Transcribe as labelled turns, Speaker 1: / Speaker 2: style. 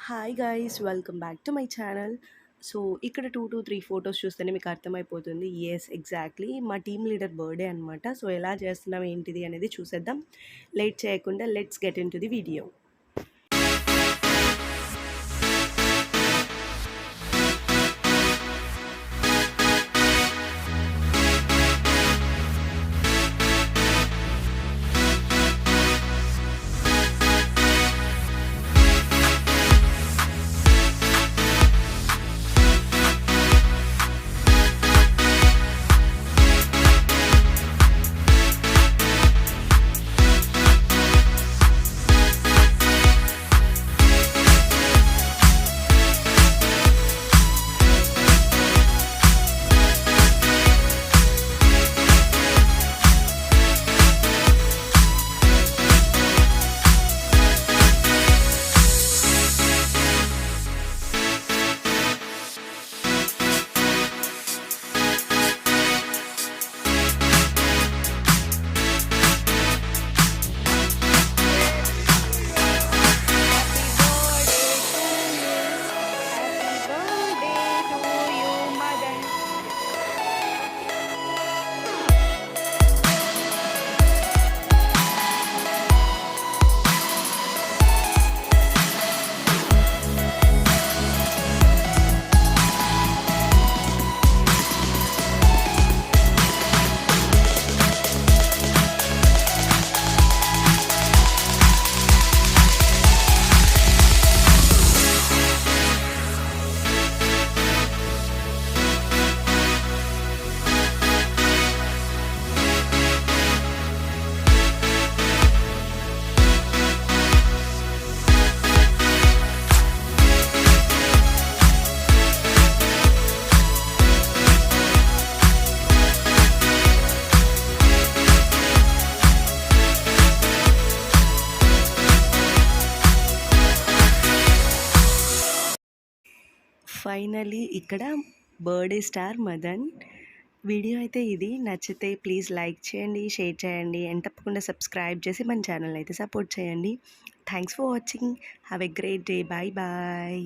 Speaker 1: Hi guys welcome back to my channel. So ఇక్కడ 2 to 3 photos చూస్తేనే మీకు అర్థమైపోతుంది. ఎస్ ఎగ్జాక్ట్లీ మా టీమ్ లీడర్ బర్త్డే అనమాట. సో ఎలా చేస్తున్నాం ఏంటిది అనేది చూసేద్దాం. లేట్ చేయకుండా let's get into the video. Finally ఇక్కడ బర్త్డే స్టార్ మదన్. వీడియో అయితే ఇది నచ్చితే ప్లీజ్ లైక్ చేయండి, షేర్ చేయండి అండ్ తప్పకుండా సబ్స్క్రైబ్ చేసి మన ఛానల్ అయితే సపోర్ట్ చేయండి. Thanks for watching. Have a great day. Bye bye.